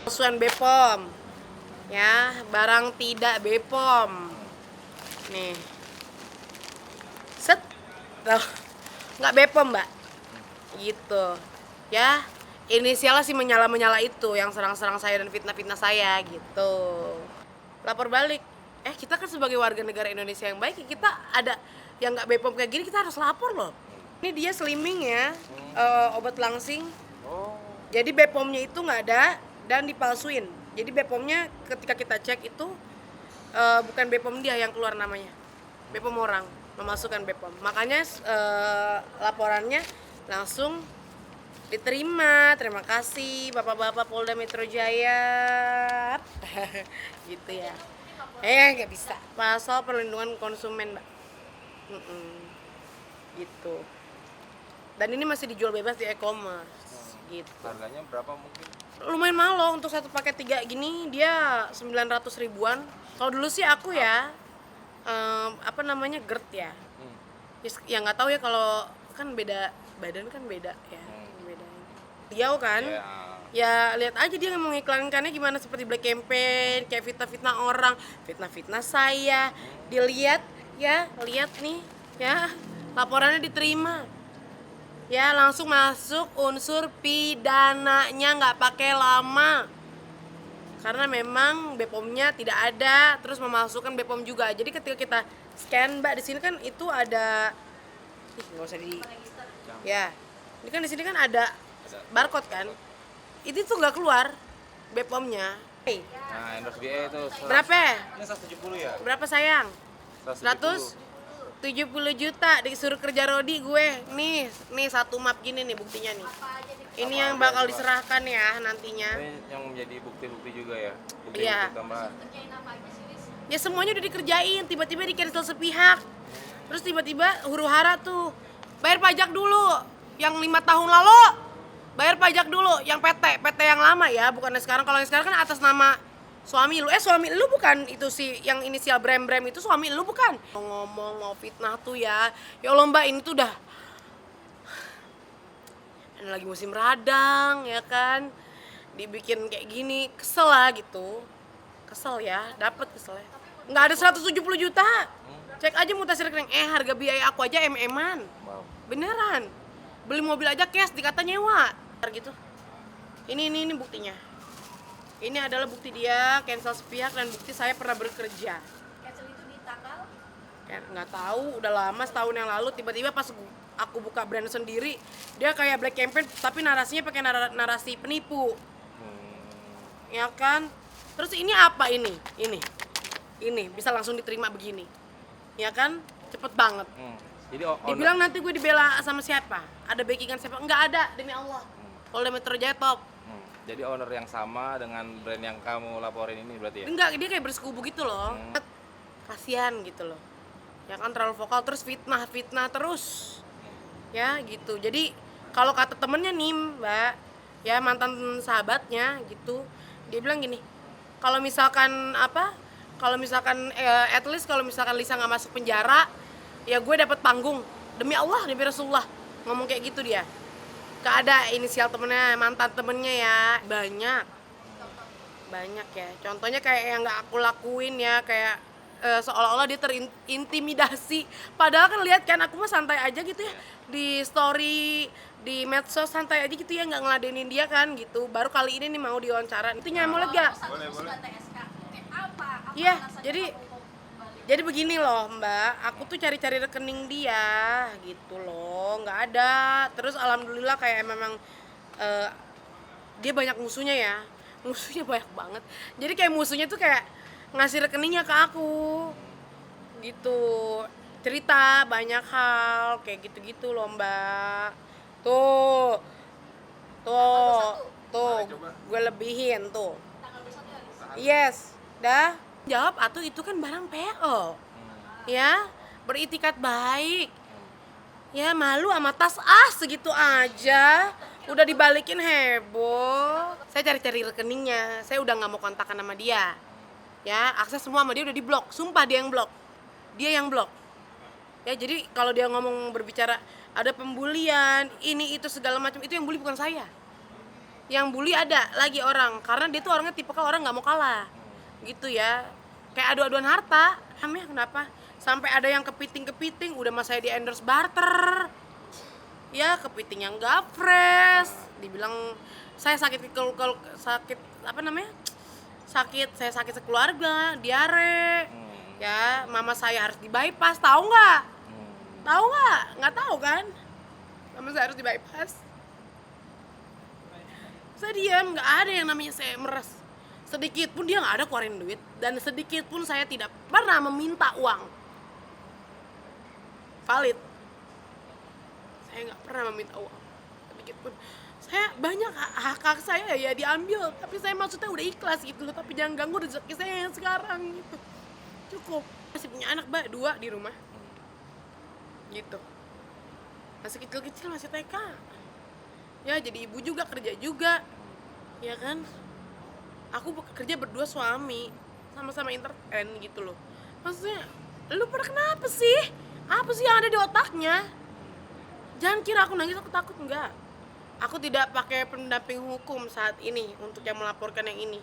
Palsuan BPOM. Ya, barang tidak BPOM. Nih. Set. Tuh. Nggak BPOM, Mbak. Gitu. Ya, inisialnya sih menyala-menyala itu yang serang-serang saya dan fitnah-fitnah saya gitu. Lapor balik. Kita kan sebagai warga negara Indonesia yang baik, kita ada yang nggak BPOM kayak gini, kita harus lapor loh. Ini dia slimming ya, obat langsing. Jadi BPOM-nya itu nggak ada dan dipalsuin. Jadi BPOM-nya ketika kita cek itu bukan BPOM dia yang keluar namanya, BPOM orang memasukkan BPOM. Makanya laporannya langsung diterima. Terima kasih Bapak-bapak Polda Metro Jaya. Gitu ya. Nggak bisa. Pasal perlindungan konsumen, Mbak. Gitu. Dan ini masih dijual bebas di e-commerce. Gitu. Harganya berapa mungkin? Lumayan mahal loh, untuk satu paket 3 gini dia 900 ribuan. Kalau dulu sih aku ya GERD ya. Ya nggak tahu ya, kalau kan beda badan kan beda ya. Beda. Dia kan ya lihat aja dia mengiklankannya gimana, seperti black campaign, kayak fitnah-fitnah orang, fitnah-fitnah saya. Dilihat ya, lihat nih ya, laporannya diterima. Ya, langsung masuk unsur pidananya, nggak pakai lama. Karena memang BPOM-nya tidak ada, terus memasukkan BPOM juga. Jadi ketika kita scan, Mbak, di sini kan itu ada nggak usah di ya. Ini kan di sini kan ada barcode kan. Itu tuh nggak keluar BPOM-nya. Nah, endorse BA itu Berapa? Ini 170 ya? Berapa sayang? 170 170 juta disuruh kerja Rodi gue. Nih satu map gini nih buktinya nih. Ini yang bakal diserahkan ya nantinya. Ini yang menjadi bukti-bukti juga ya? Iya. Tambahan. Ya semuanya udah dikerjain, tiba-tiba di cancel sepihak. Terus tiba-tiba huru-hara tuh, bayar pajak dulu. Yang 5 tahun lalu bayar pajak dulu, yang PT yang lama ya, bukan yang sekarang. Kalau yang sekarang kan atas nama suami lu. Suami lu bukan itu sih yang inisial Brem itu, suami lu bukan. Ngomong mau fitnah tuh ya. Ya Allah Mbak, ini tuh udah ini lagi musim radang ya kan. Dibikin kayak gini, kesel lah gitu. Kesel ya, dapet keselnya. Nggak ada 170 juta. Cek aja mutasi rekening. Harga biaya aku aja MM-an. Beneran. Beli mobil aja cash dikata nyewa. Gitu. Ini buktinya. Ini adalah bukti dia cancel sepihak dan bukti saya pernah bekerja. Cancel itu di tanggal? Nggak tahu, udah lama, setahun yang lalu. Tiba-tiba pas aku buka brand sendiri, dia kayak black campaign tapi narasinya pakai narasi penipu. Ya kan? Terus ini apa ini? Ini bisa langsung diterima begini. Ya kan? Cepet banget. Jadi Dibilang nanti gue dibela sama siapa? Ada backingan siapa? Enggak ada, demi Allah. Polda Metro Jaya top. Jadi owner yang sama dengan brand yang kamu laporin ini berarti ya? Enggak, dia kayak bersekubu gitu loh. Kasian gitu loh. Ya kan, terlalu vokal, terus fitnah terus. Ya gitu. Jadi kalau kata temennya nih Mbak, ya mantan sahabatnya gitu, dia bilang gini, kalau misalkan at least kalau misalkan Lisa nggak masuk penjara, ya gue dapat panggung. Demi Allah, demi Rasulullah, ngomong kayak gitu dia. Gak ada inisial temennya, mantan temennya ya, banyak ya. Contohnya kayak yang nggak aku lakuin ya, kayak seolah-olah dia terintimidasi. Padahal kan lihat kan, aku mah santai aja gitu ya, di story, di medsos santai aja gitu ya, nggak ngeladenin dia kan gitu. Baru kali ini nih mau diwawancara. Itu nyamuk lega. Boleh. Apa? Iya, jadi begini loh Mbak, aku tuh cari-cari rekening dia gitu loh, nggak ada. Terus alhamdulillah kayak memang dia banyak musuhnya ya, musuhnya banyak banget. Jadi kayak musuhnya tuh kayak ngasih rekeningnya ke aku gitu, cerita banyak hal kayak gitu-gitu loh Mbak. Tuh, gue lebihin tuh. Yes, dah. Jawab atuh, itu kan barang PO. Ya, beritikat baik. Ya, malu sama tas segitu aja. Udah dibalikin heboh. Saya cari-cari rekeningnya. Saya udah nggak mau kontakkan sama dia. Ya, akses semua sama dia udah diblok. Sumpah dia yang blok. Dia yang blok. Ya, jadi kalau dia ngomong berbicara ada pembulian, ini itu segala macam, itu yang bully bukan saya. Yang bully ada lagi orang, karena dia tuh orangnya tipikal orang nggak mau kalah, gitu ya. Kayak adu-aduan harta, namanya kenapa? Sampai ada yang kepiting, udah mas saya di endorse barter. Ya kepiting yang nggak fresh, dibilang saya sakit sakit apa namanya? Saya sakit sekeluarga, diare. Ya mama saya harus di bypass, tahu nggak? Tahu nggak? Nggak tahu kan? Mama saya harus di bypass. Saya diam, nggak ada yang namanya saya meres. Sedikit pun dia nggak ada keluarin duit, dan sedikit pun saya tidak pernah meminta uang. Valid. Saya nggak pernah meminta uang, sedikit pun. Saya banyak hak saya ya diambil, tapi saya maksudnya udah ikhlas gitu loh. Tapi jangan ganggu rezeki saya yang sekarang gitu. Cukup. Masih punya anak 2 di rumah. Gitu. Masih kecil-kecil, masih TK. Ya jadi ibu juga, kerja juga, ya kan. Aku kerja berdua suami, sama-sama entertain gitu loh. Maksudnya lu pada kenapa sih? Apa sih yang ada di otaknya? Jangan kira aku nangis, aku takut, enggak. Aku tidak pakai pendamping hukum saat ini untuk yang melaporkan yang ini.